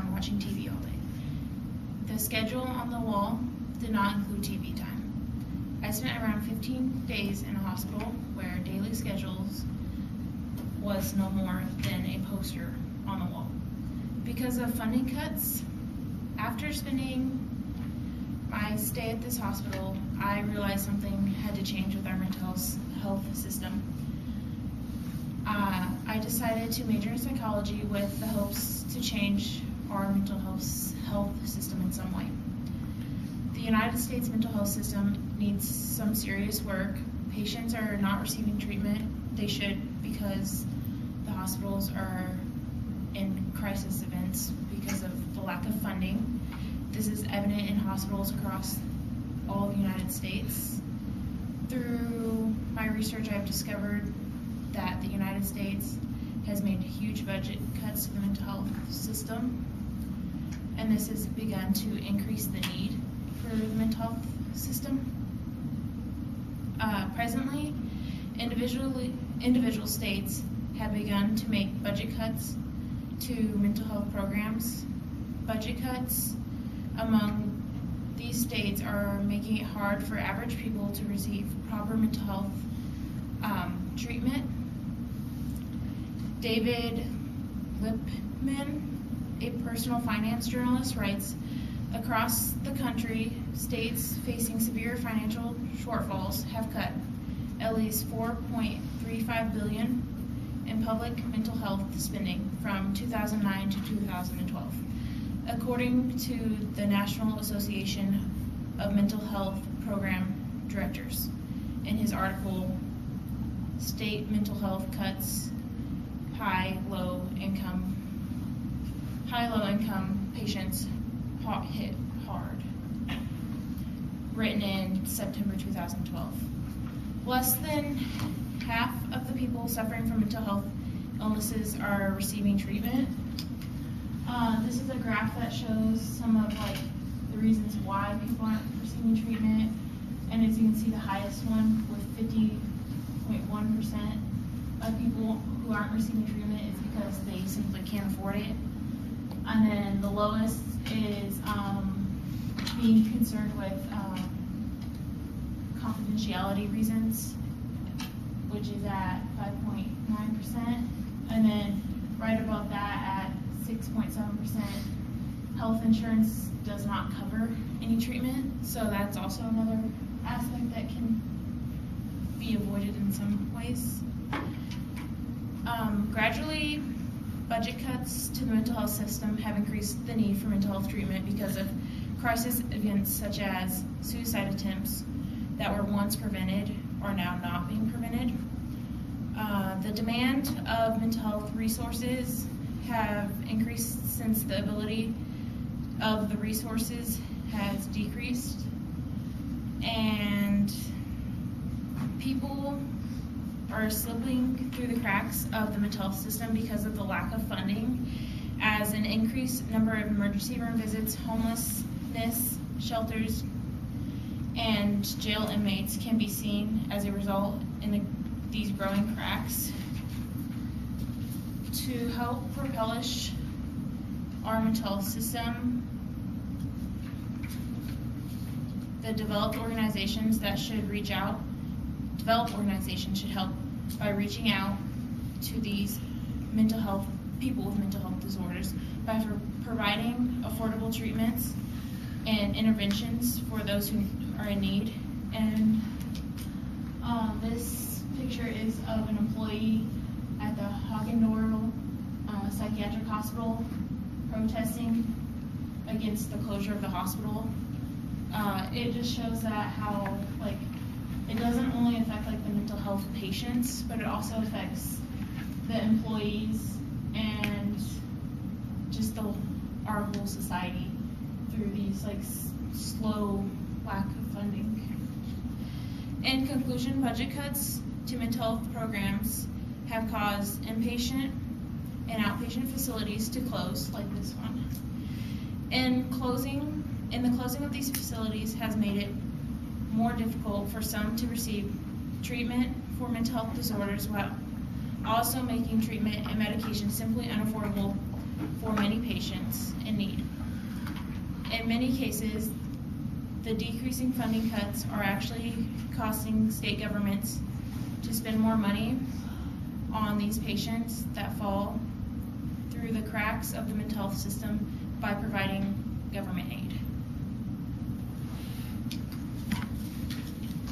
around watching TV all day. The schedule on the wall did not include TV time. I spent around 15 days in a hospital where daily schedules was no more than a poster on the wall. Because of funding cuts, after spending my stay at this hospital, I realized something had to change with our mental health system. I decided to major in psychology with the hopes to change our mental health system in some way. The United States mental health system needs some serious work. Patients are not receiving treatment they should because the hospitals are in crisis events because of the lack of funding. This is evident in hospitals across all of the United States. Through my research, I've discovered that the United States has made huge budget cuts to the mental health system, and this has begun to increase the need for the mental health system. Presently, individual states have begun to make budget cuts to mental health programs. Budget cuts among these states are making it hard for average people to receive proper mental health treatment. David Lipman, a personal finance journalist, writes, across the country, states facing severe financial shortfalls have cut at least $4.35 billion in public mental health spending from 2009 to 2012. According to the National Association of Mental Health Program Directors, in his article, State Mental Health Cuts High-Low income patients hit hard, written in September 2012. Less than half of the people suffering from mental health illnesses are receiving treatment. This is a graph that shows some of the reasons why people aren't receiving treatment, and as you can see, the highest one with 50.1% of people who aren't receiving treatment is because they simply can't afford it. And then the lowest is being concerned with confidentiality reasons, which is at 5.9%. And then right above that at 6.7%, health insurance does not cover any treatment. So that's also another aspect that can be avoided in some ways. Gradually, budget cuts to the mental health system have increased the need for mental health treatment because of crisis events such as suicide attempts that were once prevented are now not being prevented. The demand of mental health resources have increased since the ability of the resources has decreased, and people are slipping through the cracks of the mental health system because of the lack of funding, as an increased number of emergency room visits, homelessness, shelters, and jail inmates can be seen as a result in these growing cracks. To help propellish our mental health system, the developed organizations should help by reaching out to these people with mental health disorders by providing affordable treatments and interventions for those who are in need. And this picture is of an employee at the Hagendorf Psychiatric Hospital protesting against the closure of the hospital. It just shows that how it doesn't only affect the mental health patients, but it also affects the employees and just our whole society through these slow lack of funding. In conclusion, budget cuts to mental health programs have caused inpatient and outpatient facilities to close, like this one. The closing of these facilities has made it more difficult for some to receive treatment for mental health disorders, while also making treatment and medication simply unaffordable for many patients in in many cases, the decreasing funding cuts are actually costing state governments to spend more money on these patients that fall through the cracks of the mental health system